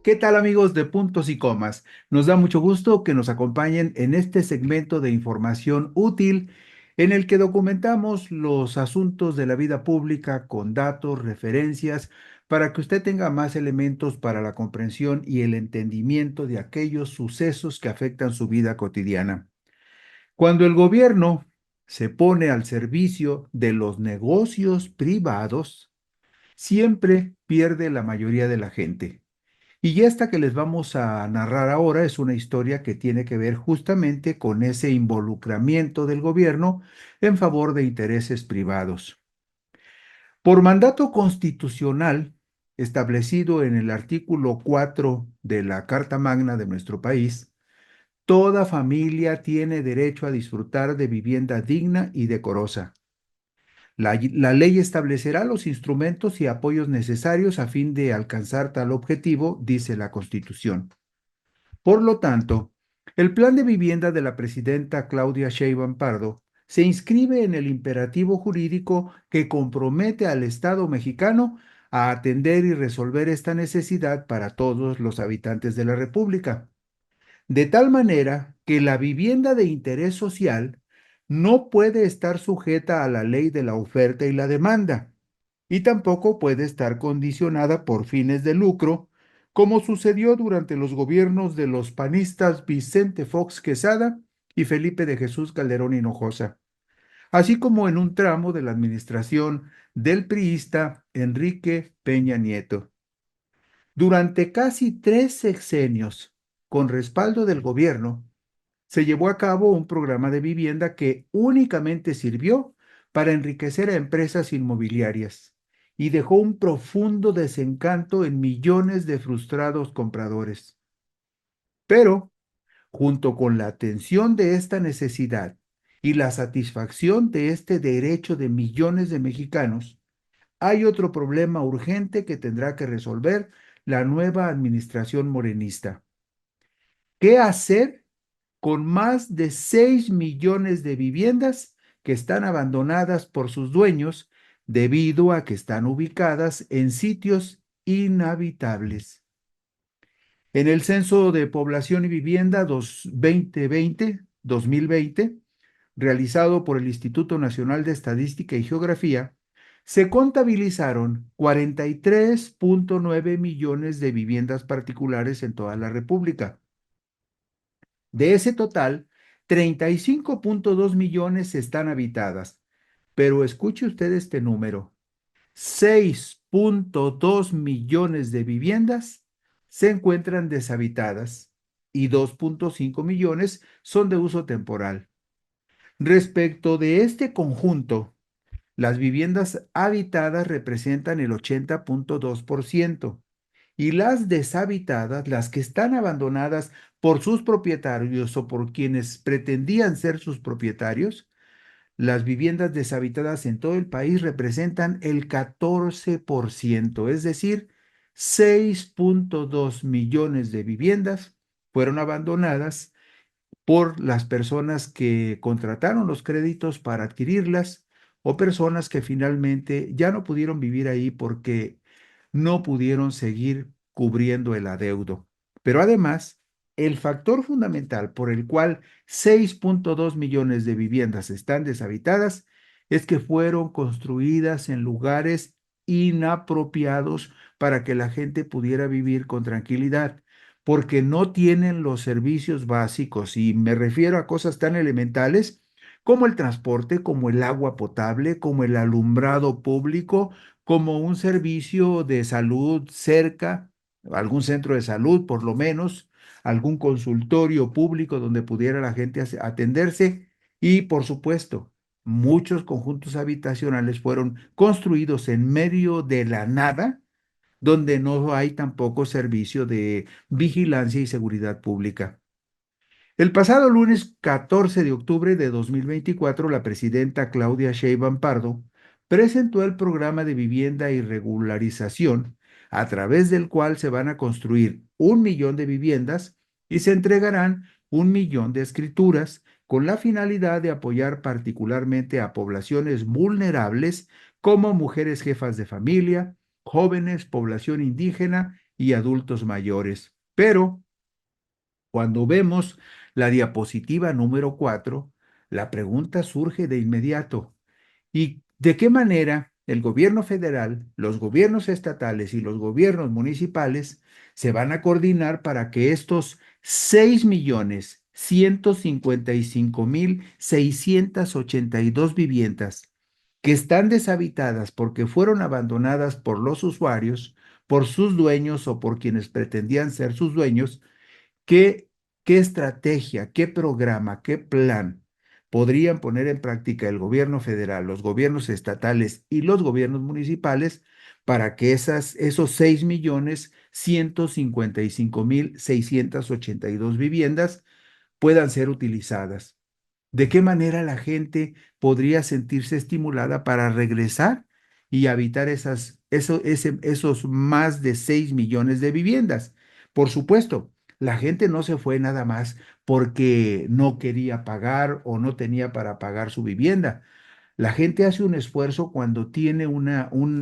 ¿Qué tal amigos de Puntos y Comas? Nos da mucho gusto que nos acompañen en este segmento de información útil en el que documentamos los asuntos de la vida pública con datos, referencias, para que usted tenga más elementos para la comprensión y el entendimiento de aquellos sucesos que afectan su vida cotidiana. Cuando el gobierno se pone al servicio de los negocios privados, siempre pierde la mayoría de la gente. Y esta que les vamos a narrar ahora es una historia que tiene que ver justamente con ese involucramiento del gobierno en favor de intereses privados. Por mandato constitucional establecido en el artículo 4 de la Carta Magna de nuestro país, toda familia tiene derecho a disfrutar de vivienda digna y decorosa. La ley establecerá los instrumentos y apoyos necesarios a fin de alcanzar tal objetivo, dice la Constitución. Por lo tanto, el plan de vivienda de la presidenta Claudia Sheinbaum Pardo se inscribe en el imperativo jurídico que compromete al Estado mexicano a atender y resolver esta necesidad para todos los habitantes de la República, de tal manera que la vivienda de interés social no puede estar sujeta a la ley de la oferta y la demanda, y tampoco puede estar condicionada por fines de lucro, como sucedió durante los gobiernos de los panistas Vicente Fox Quesada y Felipe de Jesús Calderón Hinojosa, así como en un tramo de la administración del priista Enrique Peña Nieto. Durante casi 3 sexenios, con respaldo del gobierno, se llevó a cabo un programa de vivienda que únicamente sirvió para enriquecer a empresas inmobiliarias y dejó un profundo desencanto en millones de frustrados compradores. Pero, junto con la atención de esta necesidad y la satisfacción de este derecho de millones de mexicanos, hay otro problema urgente que tendrá que resolver la nueva administración morenista. ¿Qué hacer con más de 6 millones de viviendas que están abandonadas por sus dueños debido a que están ubicadas en sitios inhabitables? En el Censo de Población y Vivienda 2020, realizado por el Instituto Nacional de Estadística y Geografía, se contabilizaron 43.9 millones de viviendas particulares en toda la República. De ese total, 35.2 millones están habitadas. Pero escuche usted este número: 6.2 millones de viviendas se encuentran deshabitadas y 2.5 millones son de uso temporal. Respecto de este conjunto, las viviendas habitadas representan el 80.2% y las deshabitadas, las que están abandonadas por sus propietarios o por quienes pretendían ser sus propietarios, las viviendas deshabitadas en todo el país representan el 14%, es decir, 6.2 millones de viviendas fueron abandonadas por las personas que contrataron los créditos para adquirirlas o personas que finalmente ya no pudieron vivir ahí porque no pudieron seguir cubriendo el adeudo. Pero además, el factor fundamental por el cual 6.2 millones de viviendas están deshabitadas es que fueron construidas en lugares inapropiados para que la gente pudiera vivir con tranquilidad, porque no tienen los servicios básicos, y me refiero a cosas tan elementales como el transporte, como el agua potable, como el alumbrado público, como un servicio de salud cerca, algún centro de salud por lo menos, algún consultorio público donde pudiera la gente atenderse y, por supuesto, muchos conjuntos habitacionales fueron construidos en medio de la nada, donde no hay tampoco servicio de vigilancia y seguridad pública. El pasado lunes 14 de octubre de 2024, la presidenta Claudia Sheinbaum Pardo presentó el programa de vivienda y regularización, a través del cual se van a construir 1 millón de viviendas y se entregarán 1 millón de escrituras, con la finalidad de apoyar particularmente a poblaciones vulnerables como mujeres jefas de familia, jóvenes, población indígena y adultos mayores. Pero cuando vemos la diapositiva número 4, la pregunta surge de inmediato: ¿y de qué manera el gobierno federal, los gobiernos estatales y los gobiernos municipales se van a coordinar para que estos 6.155.682 viviendas que están deshabitadas porque fueron abandonadas por los usuarios, por sus dueños o por quienes pretendían ser sus dueños, ¿qué, qué estrategia, qué programa, qué plan podrían poner en práctica el gobierno federal, los gobiernos estatales y los gobiernos municipales para que esos 6.155.682 viviendas puedan ser utilizadas? ¿De qué manera la gente podría sentirse estimulada para regresar y habitar esos más de 6 millones de viviendas? Por supuesto, la gente no se fue nada más porque no quería pagar o no tenía para pagar su vivienda. La gente hace un esfuerzo cuando tiene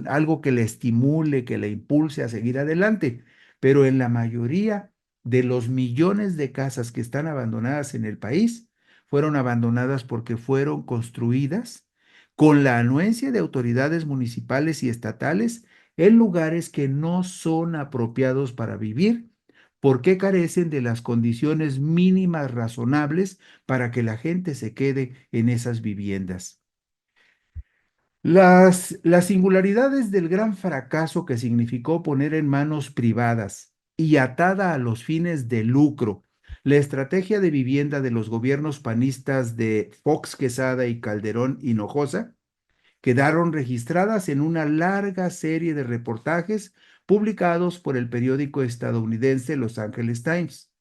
algo que le estimule, que le impulse a seguir adelante, pero en la mayoría de los millones de casas que están abandonadas en el país, fueron abandonadas porque fueron construidas con la anuencia de autoridades municipales y estatales en lugares que no son apropiados para vivir, porque carecen de las condiciones mínimas razonables para que la gente se quede en esas viviendas. Las singularidades del gran fracaso que significó poner en manos privadas y atada a los fines de lucro la estrategia de vivienda de los gobiernos panistas de Fox Quesada y Calderón Hinojosa quedaron registradas en una larga serie de reportajes publicados por el periódico estadounidense Los Angeles Times,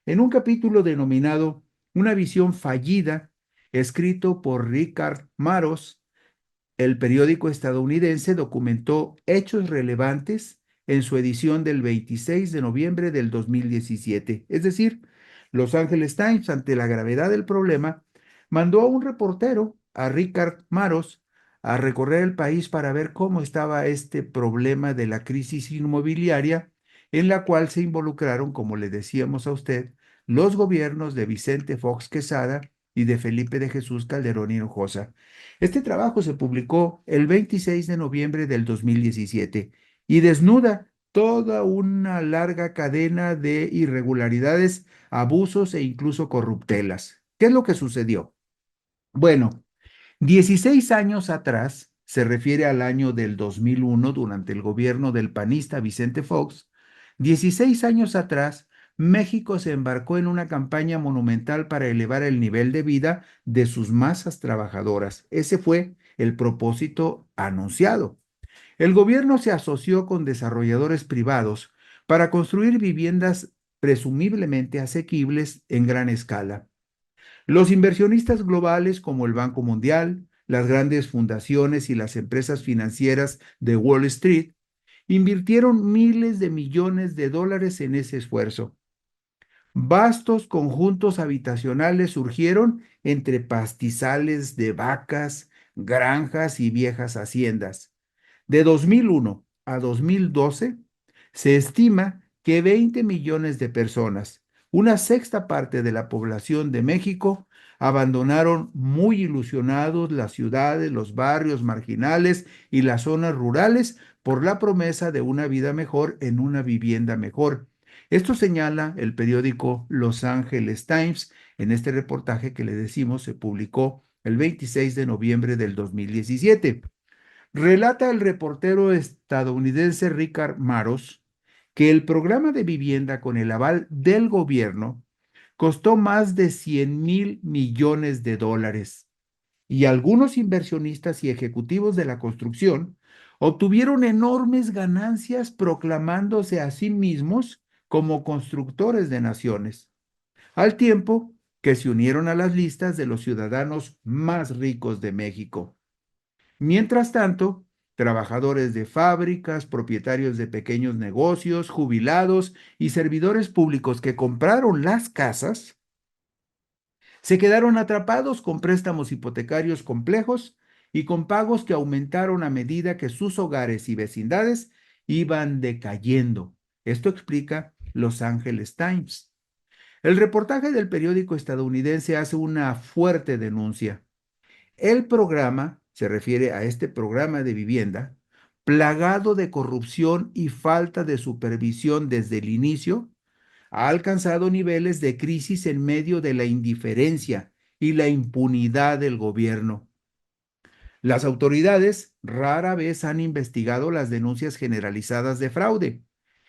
en un capítulo denominado Una visión fallida, escrito por Richard Maros. El periódico estadounidense documentó hechos relevantes en su edición del 26 de noviembre del 2017. Es decir, Los Angeles Times, ante la gravedad del problema, mandó a un reportero, a Richard Maros, a recorrer el país para ver cómo estaba este problema de la crisis inmobiliaria, en la cual se involucraron, como le decíamos a usted, los gobiernos de Vicente Fox Quesada y de Felipe de Jesús Calderón Hinojosa. Este trabajo se publicó el 26 de noviembre del 2017 y desnuda toda una larga cadena de irregularidades, abusos e incluso corruptelas. ¿Qué es lo que sucedió? Bueno, 16 años atrás, se refiere al año del 2001, durante el gobierno del panista Vicente Fox. 16 años atrás, México se embarcó en una campaña monumental para elevar el nivel de vida de sus masas trabajadoras. Ese fue el propósito anunciado. El gobierno se asoció con desarrolladores privados para construir viviendas presumiblemente asequibles en gran escala. Los inversionistas globales como el Banco Mundial, las grandes fundaciones y las empresas financieras de Wall Street invirtieron miles de millones de dólares en ese esfuerzo. Vastos conjuntos habitacionales surgieron entre pastizales de vacas, granjas y viejas haciendas. De 2001 a 2012, se estima que 20 millones de personas, una sexta parte de la población de México, abandonaron muy ilusionados las ciudades, los barrios marginales y las zonas rurales por la promesa de una vida mejor en una vivienda mejor. Esto señala el periódico Los Angeles Times en este reportaje que le decimos se publicó el 26 de noviembre del 2017. Relata el reportero estadounidense Richard Maros que el programa de vivienda con el aval del gobierno costó más de 100.000 millones de dólares y algunos inversionistas y ejecutivos de la construcción obtuvieron enormes ganancias proclamándose a sí mismos como constructores de naciones, al tiempo que se unieron a las listas de los ciudadanos más ricos de México. Mientras tanto, trabajadores de fábricas, propietarios de pequeños negocios, jubilados y servidores públicos que compraron las casas se quedaron atrapados con préstamos hipotecarios complejos y con pagos que aumentaron a medida que sus hogares y vecindades iban decayendo. Esto explica Los Angeles Times. El reportaje del periódico estadounidense hace una fuerte denuncia. El programa, se refiere a este programa de vivienda, plagado de corrupción y falta de supervisión desde el inicio, ha alcanzado niveles de crisis en medio de la indiferencia y la impunidad del gobierno. Las autoridades rara vez han investigado las denuncias generalizadas de fraude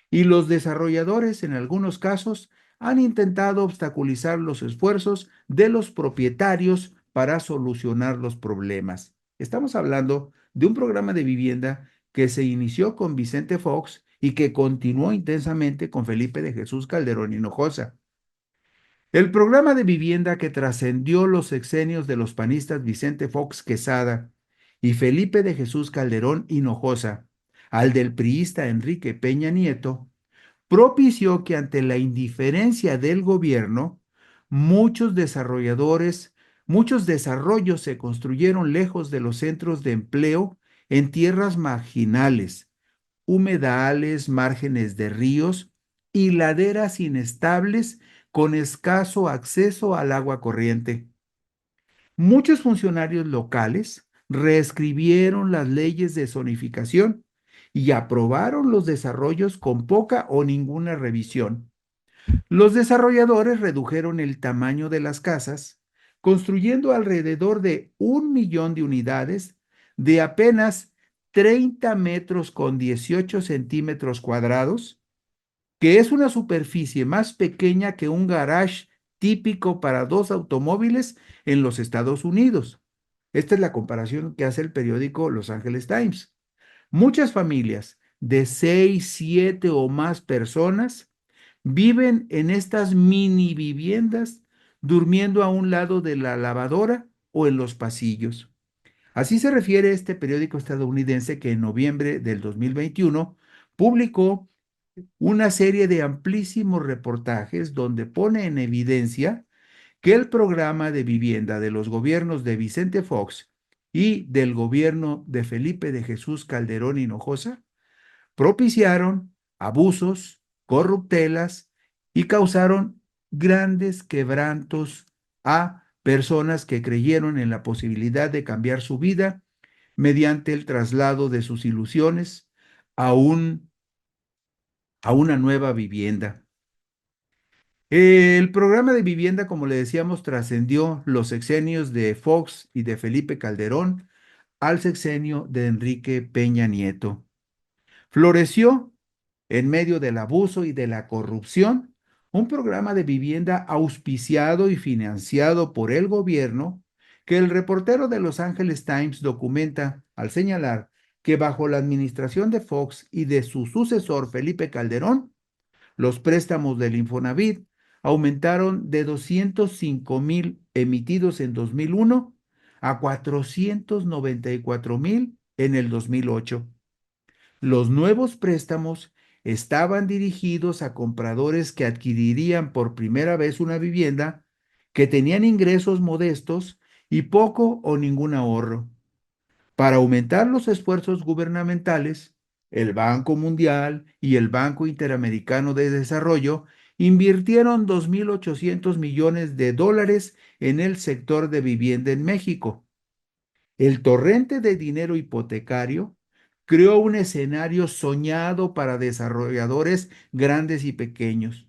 y los desarrolladores, en algunos casos, han intentado obstaculizar los esfuerzos de los propietarios para solucionar los problemas. Estamos hablando de un programa de vivienda que se inició con Vicente Fox y que continuó intensamente con Felipe de Jesús Calderón Hinojosa. El programa de vivienda que trascendió los sexenios de los panistas Vicente Fox Quesada y Felipe de Jesús Calderón Hinojosa al del priista Enrique Peña Nieto propició que ante la indiferencia del gobierno, muchos desarrolladores, muchos desarrollos se construyeron lejos de los centros de empleo en tierras marginales, humedales, márgenes de ríos y laderas inestables con escaso acceso al agua corriente. Muchos funcionarios locales reescribieron las leyes de zonificación y aprobaron los desarrollos con poca o ninguna revisión. Los desarrolladores redujeron el tamaño de las casas, construyendo alrededor de 1 millón de unidades de apenas 30 metros con 18 centímetros cuadrados, que es una superficie más pequeña que un garage típico para dos automóviles en los Estados Unidos. Esta es la comparación que hace el periódico Los Angeles Times. Muchas familias de 6, 7 o más personas viven en estas mini viviendas, durmiendo a un lado de la lavadora o en los pasillos. Así se refiere este periódico estadounidense que en noviembre del 2021 publicó una serie de amplísimos reportajes donde pone en evidencia que el programa de vivienda de los gobiernos de Vicente Fox y del gobierno de Felipe de Jesús Calderón Hinojosa propiciaron abusos, corruptelas y causaron grandes quebrantos a personas que creyeron en la posibilidad de cambiar su vida mediante el traslado de sus ilusiones a, a una nueva vivienda. El programa de vivienda, como le decíamos, trascendió los sexenios de Fox y de Felipe Calderón al sexenio de Enrique Peña Nieto. Floreció en medio del abuso y de la corrupción un programa de vivienda auspiciado y financiado por el gobierno que el reportero de Los Angeles Times documenta al señalar que bajo la administración de Fox y de su sucesor Felipe Calderón, los préstamos del Infonavit aumentaron de 205,000 emitidos en 2001 a 494,000 en el 2008. Los nuevos préstamos estaban dirigidos a compradores que adquirirían por primera vez una vivienda, que tenían ingresos modestos y poco o ningún ahorro. Para aumentar los esfuerzos gubernamentales, El Banco Mundial y el Banco Interamericano de Desarrollo invirtieron 2.800 millones de dólares en el sector de vivienda en México. El torrente de dinero hipotecario creó un escenario soñado para desarrolladores grandes y pequeños,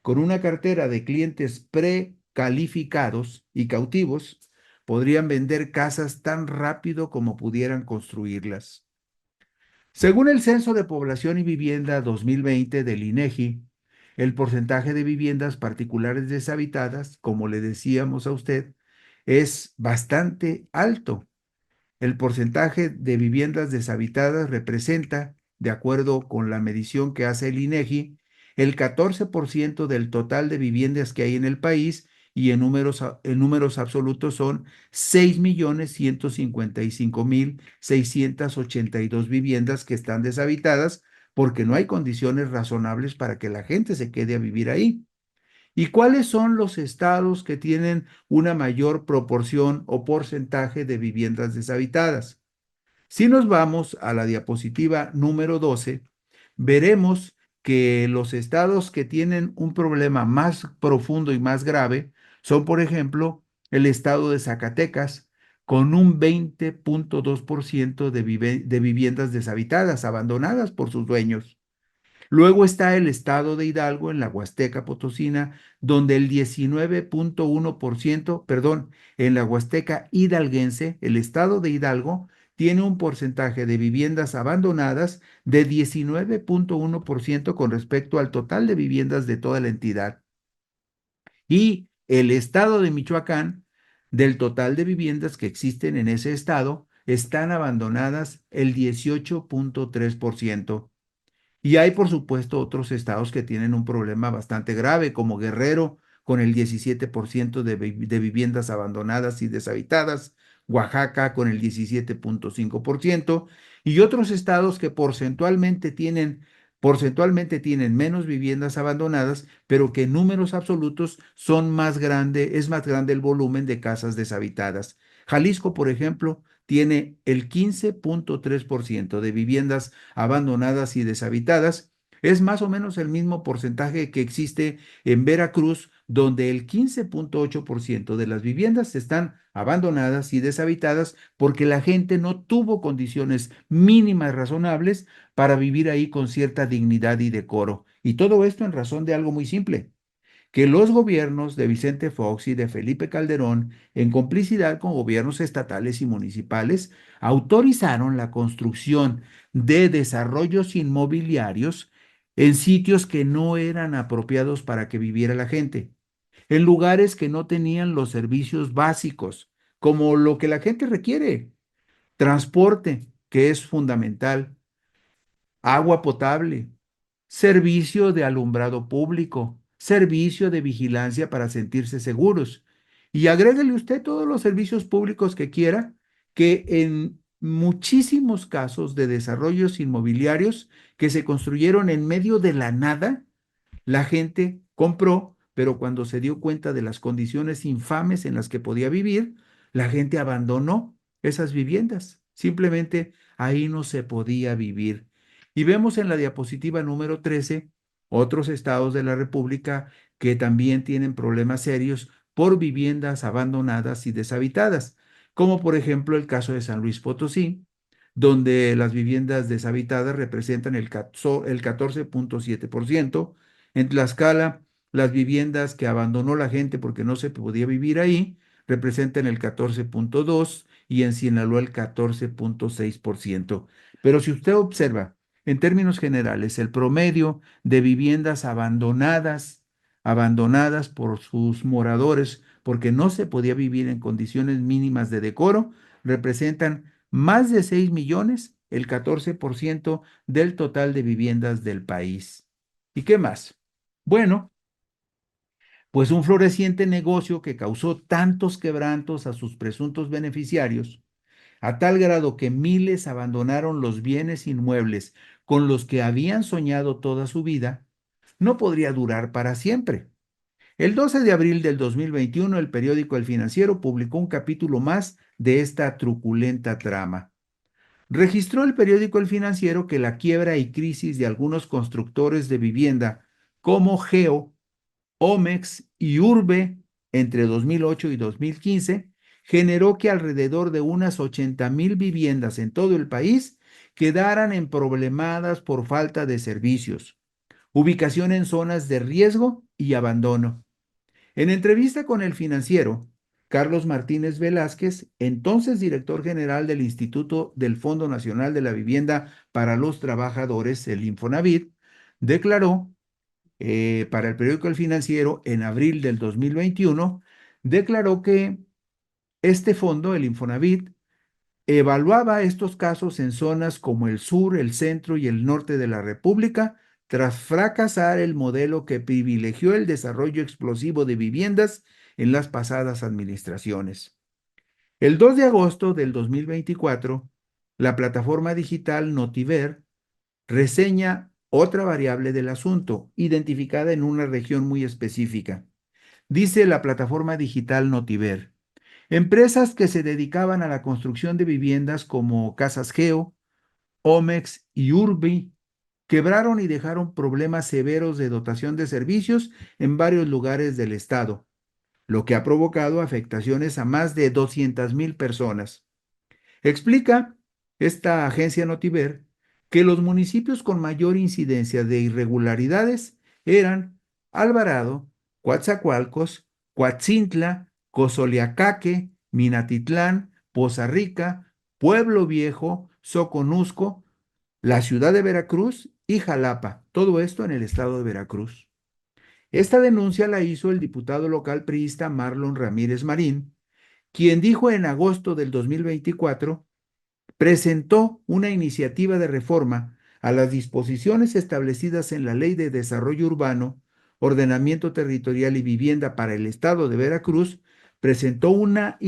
con una cartera de clientes precalificados y cautivos, podrían vender casas tan rápido como pudieran construirlas. Según el Censo de Población y Vivienda 2020 del INEGI, el porcentaje de viviendas particulares deshabitadas, como le decíamos a usted, es bastante alto. El porcentaje de viviendas deshabitadas representa, de acuerdo con la medición que hace el INEGI, el 14% del total de viviendas que hay en el país y en números absolutos son 6.155.682 viviendas que están deshabitadas porque no hay condiciones razonables para que la gente se quede a vivir ahí. ¿Y cuáles son los estados que tienen una mayor proporción o porcentaje de viviendas deshabitadas? Si nos vamos a la diapositiva número 12, veremos que los estados que tienen un problema más profundo y más grave son, por ejemplo, el estado de Zacatecas, con un 20.2% de viviendas deshabitadas, abandonadas por sus dueños. Luego está el estado de Hidalgo en la Huasteca Potosina, donde el 19.1%, perdón, en la Huasteca Hidalguense, el estado de Hidalgo tiene un porcentaje de viviendas abandonadas de 19.1% con respecto al total de viviendas de toda la entidad. Y el estado de Michoacán, del total de viviendas que existen en ese estado, están abandonadas el 18.3%. Y hay, por supuesto, otros estados que tienen un problema bastante grave, como Guerrero, con el 17% de viviendas abandonadas y deshabitadas, Oaxaca con el 17.5%, y otros estados que porcentualmente tienen menos viviendas abandonadas, pero que en números absolutos es más grande el volumen de casas deshabitadas. Jalisco, por ejemplo, tiene el 15.3% de viviendas abandonadas y deshabitadas. Es más o menos el mismo porcentaje que existe en Veracruz, donde el 15.8% de las viviendas están abandonadas y deshabitadas porque la gente no tuvo condiciones mínimas razonables para vivir ahí con cierta dignidad y decoro. Y todo esto en razón de algo muy simple, que los gobiernos de Vicente Fox y de Felipe Calderón, en complicidad con gobiernos estatales y municipales, autorizaron la construcción de desarrollos inmobiliarios en sitios que no eran apropiados para que viviera la gente, en lugares que no tenían los servicios básicos, como lo que la gente requiere: transporte, que es fundamental, agua potable, servicio de alumbrado público, servicio de vigilancia para sentirse seguros. Y agréguele usted todos los servicios públicos que quiera, que en muchísimos casos de desarrollos inmobiliarios que se construyeron en medio de la nada, la gente compró, pero cuando se dio cuenta de las condiciones infames en las que podía vivir, la gente abandonó esas viviendas. Simplemente ahí no se podía vivir. Y vemos en la diapositiva número 13 otros estados de la República que también tienen problemas serios por viviendas abandonadas y deshabitadas, como por ejemplo el caso de San Luis Potosí, donde las viviendas deshabitadas representan el 14.7%. En Tlaxcala, las viviendas que abandonó la gente porque no se podía vivir ahí representan el 14.2% y en Sinaloa el 14.6%. Pero si usted observa, en términos generales, el promedio de viviendas abandonadas por sus moradores porque no se podía vivir en condiciones mínimas de decoro, representan más de 6 millones, el 14% del total de viviendas del país. ¿Y qué más? Bueno, pues un floreciente negocio que causó tantos quebrantos a sus presuntos beneficiarios, a tal grado que miles abandonaron los bienes inmuebles con los que habían soñado toda su vida, no podría durar para siempre. El 12 de abril del 2021, el periódico El Financiero publicó un capítulo más de esta truculenta trama. Registró el periódico El Financiero que la quiebra y crisis de algunos constructores de vivienda como Geo, Omex y Urbe entre 2008 y 2015 generó que alrededor de unas 80,000 viviendas en todo el país quedaran emproblemadas por falta de servicios, ubicación en zonas de riesgo y abandono. En entrevista con El Financiero, Carlos Martínez Velázquez, entonces director general del Instituto del Fondo Nacional de la Vivienda para los Trabajadores, el Infonavit, declaró para el periódico El Financiero en abril del 2021, declaró que este fondo, el Infonavit, evaluaba estos casos en zonas como el sur, el centro y el norte de la República, tras fracasar el modelo que privilegió el desarrollo explosivo de viviendas en las pasadas administraciones. El 2 de agosto del 2024, la plataforma digital Notiver reseña otra variable del asunto, identificada en una región muy específica. Dice la plataforma digital Notiver: empresas que se dedicaban a la construcción de viviendas como Casas Geo, Omex y Urbi quebraron y dejaron problemas severos de dotación de servicios en varios lugares del estado, lo que ha provocado afectaciones a más de 200,000 personas. Explica esta agencia Notiver que los municipios con mayor incidencia de irregularidades eran Alvarado, Coatzacoalcos, Coatzintla, Cozoleacaque, Minatitlán, Poza Rica, Pueblo Viejo, Soconusco, la ciudad de Veracruz y Jalapa. Todo esto en el estado de Veracruz. Esta denuncia la hizo el diputado local priista Marlon Ramírez Marín, quien dijo en agosto del 2024 presentó una iniciativa de reforma a las disposiciones establecidas en la Ley de Desarrollo Urbano, Ordenamiento Territorial y Vivienda para el Estado de Veracruz, presentó una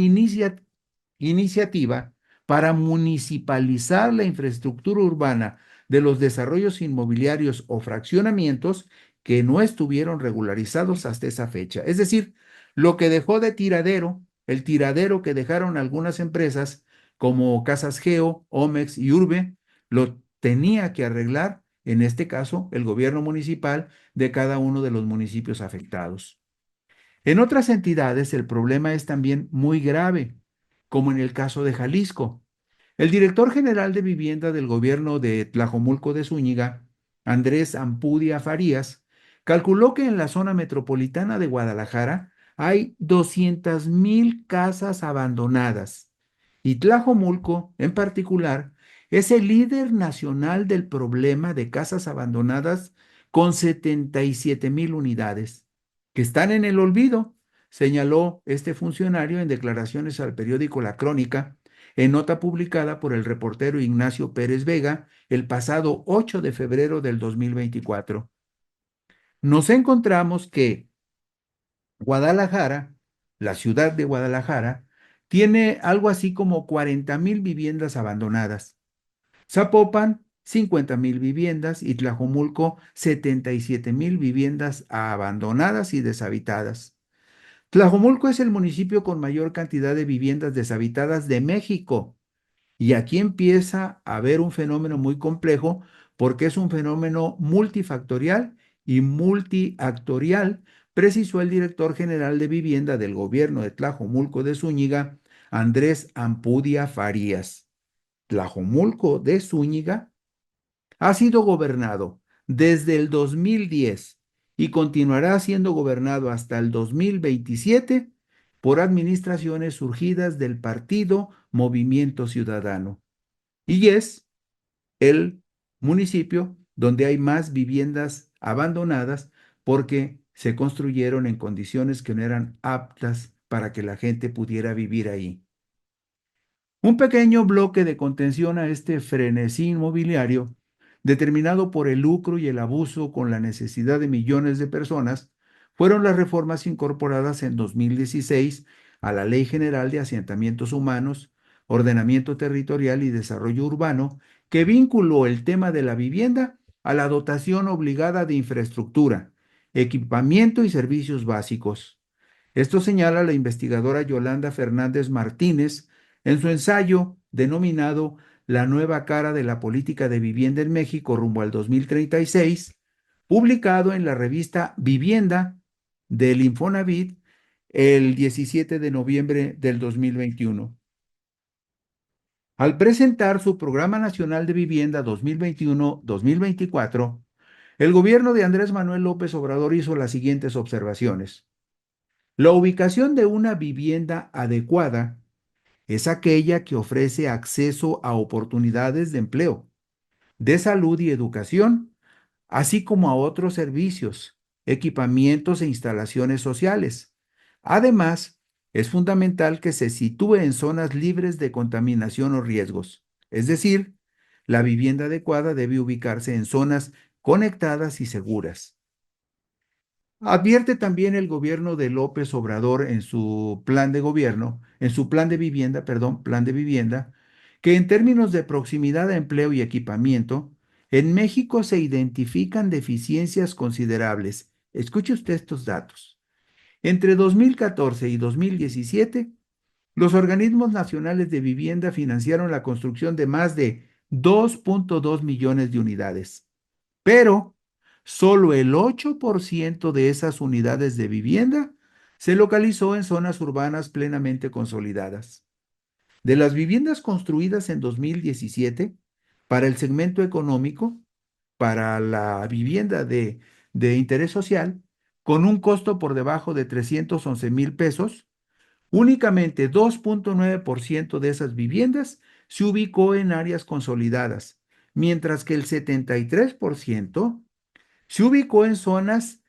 iniciativa para municipalizar la infraestructura urbana de los desarrollos inmobiliarios o fraccionamientos que no estuvieron regularizados hasta esa fecha. Es decir, lo que dejó de tiradero, el tiradero que dejaron algunas empresas como Casas Geo, Omex y Urbe, lo tenía que arreglar, en este caso, el gobierno municipal de cada uno de los municipios afectados. En otras entidades el problema es también muy grave, como en el caso de Jalisco. El director general de vivienda del gobierno de Tlajomulco de Zúñiga, Andrés Ampudia Farías, calculó que en la zona metropolitana de Guadalajara hay 200,000 casas abandonadas y Tlajomulco, en particular, es el líder nacional del problema de casas abandonadas con 77,000 unidades, que están en el olvido, señaló este funcionario en declaraciones al periódico La Crónica, en nota publicada por el reportero Ignacio Pérez Vega el pasado 8 de febrero del 2024. Nos encontramos que Guadalajara, la ciudad de Guadalajara, tiene algo así como 40,000 viviendas abandonadas. Zapopan, 50,000 viviendas y Tlajomulco, 77,000 viviendas abandonadas y deshabitadas. Tlajomulco es el municipio con mayor cantidad de viviendas deshabitadas de México. Y aquí empieza a haber un fenómeno muy complejo porque es un fenómeno multifactorial y multiactorial, precisó el director general de vivienda del gobierno de Tlajomulco de Zúñiga, Andrés Ampudia Farías. Tlajomulco de Zúñiga ha sido gobernado desde el 2010 y continuará siendo gobernado hasta el 2027 por administraciones surgidas del partido Movimiento Ciudadano. Y es el municipio donde hay más viviendas abandonadas porque se construyeron en condiciones que no eran aptas para que la gente pudiera vivir ahí. Un pequeño bloque de contención a este frenesí inmobiliario, determinado por el lucro y el abuso con la necesidad de millones de personas, fueron las reformas incorporadas en 2016 a la Ley General de Asentamientos Humanos, Ordenamiento Territorial y Desarrollo Urbano, que vinculó el tema de la vivienda a la dotación obligada de infraestructura, equipamiento y servicios básicos. Esto señala la investigadora Yolanda Fernández Martínez en su ensayo denominado la nueva cara de la política de vivienda en México rumbo al 2036, publicado en la revista Vivienda del Infonavit el 17 de noviembre del 2021. Al presentar su Programa Nacional de Vivienda 2021-2024, el gobierno de Andrés Manuel López Obrador hizo las siguientes observaciones. La ubicación de una vivienda adecuada es aquella que ofrece acceso a oportunidades de empleo, de salud y educación, así como a otros servicios, equipamientos e instalaciones sociales. Además, es fundamental que se sitúe en zonas libres de contaminación o riesgos. Es decir, la vivienda adecuada debe ubicarse en zonas conectadas y seguras. Advierte también el gobierno de López Obrador en su plan de gobierno, en su plan de vivienda, perdón, plan de vivienda, que en términos de proximidad a empleo y equipamiento, en México se identifican deficiencias considerables. Escuche usted estos datos. Entre 2014 y 2017, los organismos nacionales de vivienda financiaron la construcción de más de 2.2 millones de unidades, pero solo el 8% de esas unidades de vivienda se localizó en zonas urbanas plenamente consolidadas. De las viviendas construidas en 2017, para el segmento económico, para la vivienda de interés social, con un costo por debajo de 311,000 pesos, únicamente 2.9% de esas viviendas se ubicó en áreas consolidadas, mientras que el 73% se ubicó en zonas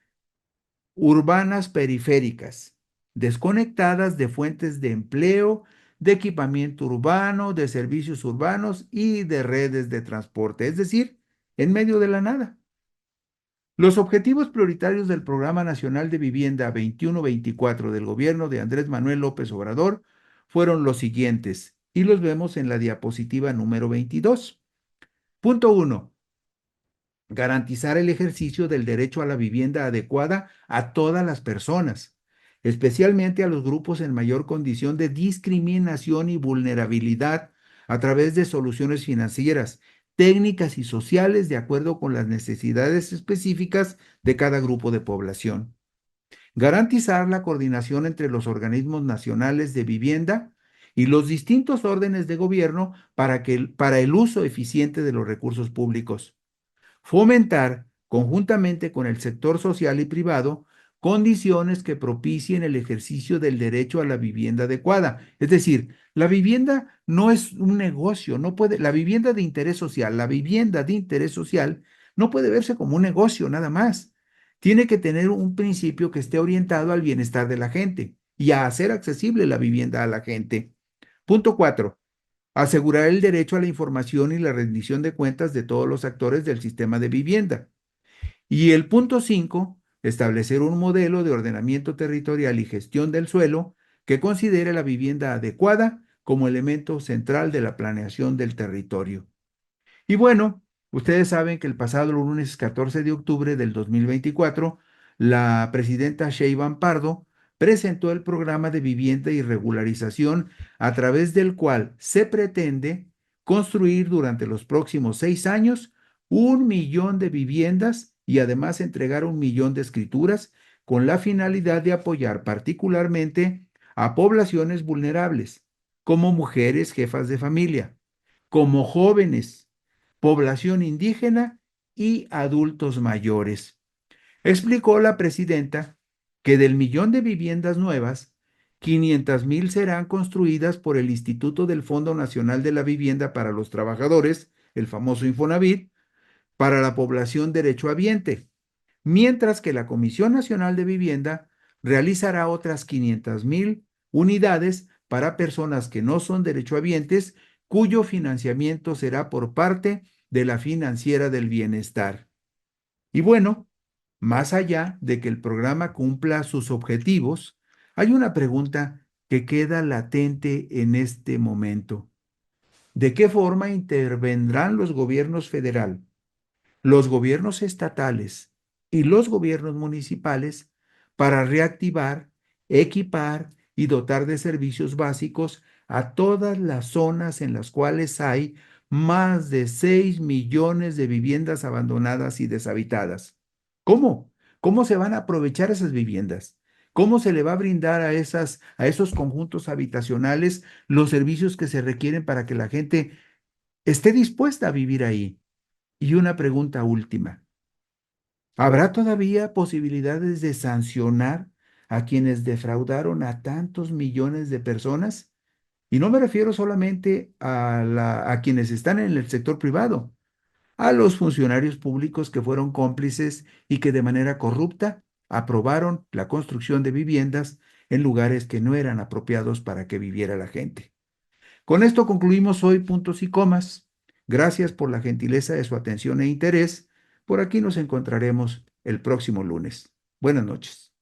urbanas periféricas, desconectadas de fuentes de empleo, de equipamiento urbano, de servicios urbanos y de redes de transporte, es decir, en medio de la nada. Los objetivos prioritarios del Programa Nacional de Vivienda 21-24 del gobierno de Andrés Manuel López Obrador fueron los siguientes, y los vemos en la diapositiva número 22. Punto 1. Garantizar el ejercicio del derecho a la vivienda adecuada a todas las personas, especialmente a los grupos en mayor condición de discriminación y vulnerabilidad a través de soluciones financieras, técnicas y sociales de acuerdo con las necesidades específicas de cada grupo de población. Garantizar la coordinación entre los organismos nacionales de vivienda y los distintos órdenes de gobierno para el uso eficiente de los recursos públicos. Fomentar, conjuntamente con el sector social y privado, condiciones que propicien el ejercicio del derecho a la vivienda adecuada. Es decir, la vivienda no es un negocio, no puede, la vivienda de interés social, la vivienda de interés social no puede verse como un negocio nada más. Tiene que tener un principio que esté orientado al bienestar de la gente y a hacer accesible la vivienda a la gente. Punto 4. Asegurar el derecho a la información y la rendición de cuentas de todos los actores del sistema de vivienda. Y el punto 5, establecer un modelo de ordenamiento territorial y gestión del suelo que considere la vivienda adecuada como elemento central de la planeación del territorio. Y bueno, ustedes saben que el pasado lunes 14 de octubre del 2024, la presidenta Sheinbaum Pardo presentó el programa de vivienda y regularización a través del cual se pretende construir durante los próximos 6 años 1 millón de viviendas y además entregar 1 millón de escrituras con la finalidad de apoyar particularmente a poblaciones vulnerables, como mujeres jefas de familia, como jóvenes, población indígena y adultos mayores. Explicó la presidenta que del millón de viviendas nuevas, 500,000 serán construidas por el Instituto del Fondo Nacional de la Vivienda para los Trabajadores, el famoso Infonavit, para la población derechohabiente, mientras que la Comisión Nacional de Vivienda realizará otras 500,000 unidades para personas que no son derechohabientes, cuyo financiamiento será por parte de la Financiera del Bienestar. Y bueno, más allá de que el programa cumpla sus objetivos, hay una pregunta que queda latente en este momento. ¿De qué forma intervendrán los gobiernos federal, los gobiernos estatales y los gobiernos municipales para reactivar, equipar y dotar de servicios básicos a todas las zonas en las cuales hay más de 6 millones de viviendas abandonadas y deshabitadas. ¿Cómo? ¿Cómo se van a aprovechar esas viviendas? ¿Cómo se le va a brindar a esos conjuntos habitacionales los servicios que se requieren para que la gente esté dispuesta a vivir ahí? Y una pregunta última. ¿Habrá todavía posibilidades de sancionar a quienes defraudaron a tantos millones de personas? Y no me refiero solamente a quienes están en el sector privado, a los funcionarios públicos que fueron cómplices y que de manera corrupta aprobaron la construcción de viviendas en lugares que no eran apropiados para que viviera la gente. Con esto concluimos hoy puntos y comas. Gracias por la gentileza de su atención e interés. Por aquí nos encontraremos el próximo lunes. Buenas noches.